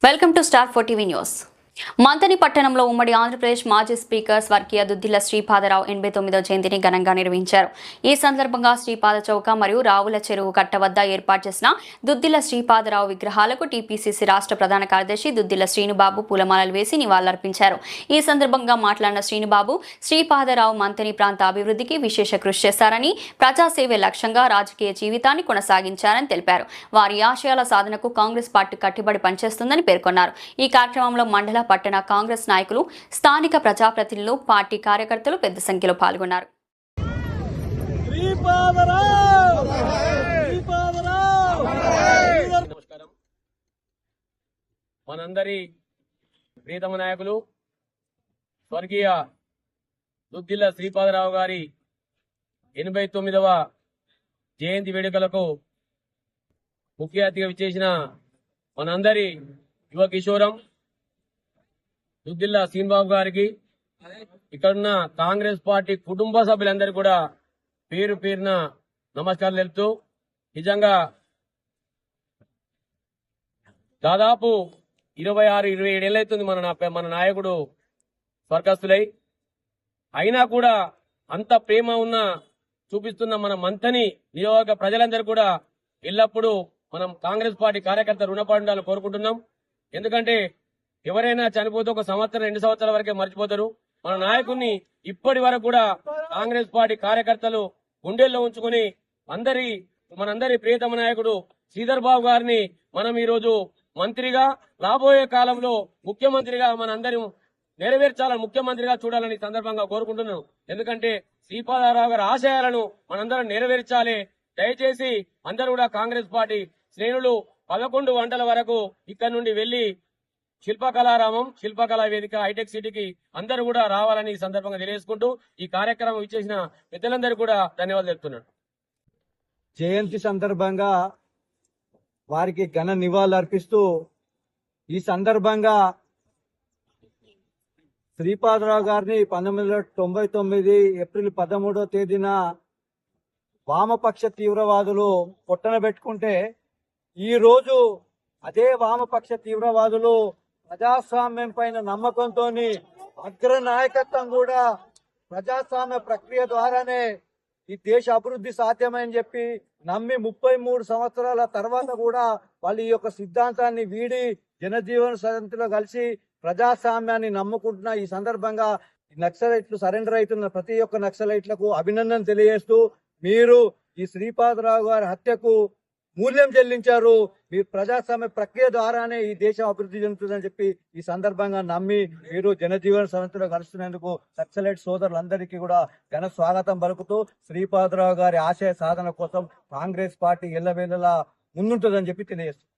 Welcome to star 4 TV news. Manthani పట్టణంలో ఉమ్మడి ఆంధ్రప్రదేశ్ మాజీ స్పీకర్ స్వర్గీయ దుద్దిల్ల శ్రీపాదరావు 89వ జయంతిని ఘనంగా నిర్వహించారు. ఈ సందర్భంగా శ్రీపాద చౌక మరియు రావుల చెరువు కట్ట వద్ద ఏర్పాటు చేసిన దుద్దిల్ల శ్రీపాదరావు విగ్రహాలకు టీపీసీసీ రాష్ట్ర ప్రధాన కార్యదర్శి దుద్దిల్ల శ్రీనుబాబు పూలమాలలు వేసి నివాళులర్పించారు. ఈ సందర్భంగా మాట్లాడిన శ్రీనుబాబు, శ్రీపాదరావు మంతని ప్రాంత అభివృద్ధికి విశేష కృషి చేశారని, ప్రజాసేవే లక్ష్యంగా రాజకీయ జీవితాన్ని కొనసాగించారని తెలిపారు. వారి ఆశయాల సాధనకు కాంగ్రెస్ పార్టీ కట్టుబడి పనిచేస్తుందని పేర్కొన్నారు. ఈ కార్యక్రమంలో మండల, పట్టణ కాంగ్రెస్ నాయకులు, స్థానిక ప్రజాప్రతినిధులు, పార్టీ కార్యకర్తలు పెద్ద సంఖ్యలో పాల్గొన్నారు. మనందరి ప్రియతమ నాయకులు స్వర్గీయ దుద్దిల్ల శ్రీపాదరావు గారి 89వ జయంతి వేడుకలకు ముఖ్య అతిథిగా విచ్చేసిన మనందరి యువ కిషోరం దుద్దిల్ల శ్రీనుబాబు గారికి, ఇక్కడున్న కాంగ్రెస్ పార్టీ కుటుంబ సభ్యులందరూ కూడా పేరు పేరున నమస్కారాలు తెలుపుతూ, నిజంగా దాదాపు 26-27 ఏళ్ళైతుంది మన నాయకుడు స్వర్గస్థులై. అయినా కూడా అంత ప్రేమ ఉన్న చూపిస్తున్న మన మంతని నియోజక ప్రజలందరూ కూడా ఎల్లప్పుడూ మనం కాంగ్రెస్ పార్టీ కార్యకర్త రుణపడి ఉండాలని కోరుకుంటున్నాం. ఎందుకంటే ఎవరైనా చనిపోతే 1 సంవత్సరం 2 సంవత్సరాల వరకే మర్చిపోతారు. మన నాయకుడిని ఇప్పటి వరకు కూడా కాంగ్రెస్ పార్టీ కార్యకర్తలు గుండెల్లో ఉంచుకుని మనందరి ప్రియతమ నాయకుడు శ్రీధర్ బాబు గారిని మనం ఈ రోజు మంత్రిగా, రాబోయే కాలంలో ముఖ్యమంత్రిగా మనందరం నెరవేర్చాలని, ముఖ్యమంత్రిగా చూడాలని సందర్భంగా కోరుకుంటున్నాను. ఎందుకంటే శ్రీపాదరావు గారి ఆశయాలను మనందరం నెరవేర్చాలి. దయచేసి అందరూ కూడా కాంగ్రెస్ పార్టీ శ్రేణులు 11 గంటల వరకు ఇక్కడ నుండి వెళ్లి శిల్పకళారామం, శిల్పకళా వేదిక, హైటెక్ సిటీకి అందరూ కూడా రావాలని ఈ సందర్భంగా తెలియజేసుకుంటూ ఈ కార్యక్రమం ఇచ్చేసిన పెద్దలందరూ కూడా ధన్యవాదాలు చెప్తున్నాను. జయంతి సందర్భంగా వారికి ఘన నివాళులు అర్పిస్తూ, ఈ సందర్భంగా శ్రీపాదరావు గారిని 1999 ఏప్రిల్ 13వ తేదీన వామపక్ష తీవ్రవాదులు పొట్టనబెట్టుకుంటే, ఈ రోజు అదే వామపక్ష తీవ్రవాదులు ప్రజాస్వామ్యం పైన నమ్మకంతో అగ్ర నాయకత్వం కూడా ప్రజాస్వామ్య ప్రక్రియ ద్వారానే ఈ దేశ అభివృద్ధి సాధ్యమని చెప్పి నమ్మి 33 సంవత్సరాల తర్వాత కూడా వాళ్ళు ఈ యొక్క సిద్ధాంతాన్ని వీడి జనజీవన సమితిలో కలిసి ప్రజాస్వామ్యాన్ని నమ్ముకుంటున్న ఈ సందర్భంగా నక్సలైట్లు సరెండర్ అవుతున్న ప్రతి ఒక్క నక్సలైట్లకు అభినందన తెలియజేస్తూ, మీరు ఈ శ్రీపాదరావు గారి హత్యకు మూల్యం చెల్లించారు. మీరు ప్రజాస్వామ్య ప్రక్రియ ద్వారానే ఈ దేశం అభివృద్ధి చెందుతుందని చెప్పి ఈ సందర్భంగా నమ్మి మీరు జనజీవన సమితిలో కలుస్తున్నందుకు నక్సలైట్ సోదరులందరికీ కూడా ఘన స్వాగతం పలుకుతూ, శ్రీపాదరావు గారి ఆశయ సాధన కోసం కాంగ్రెస్ పార్టీ ఎల్లవేళలా ముందుంటుందని చెప్పి తెలియజేస్తుంది.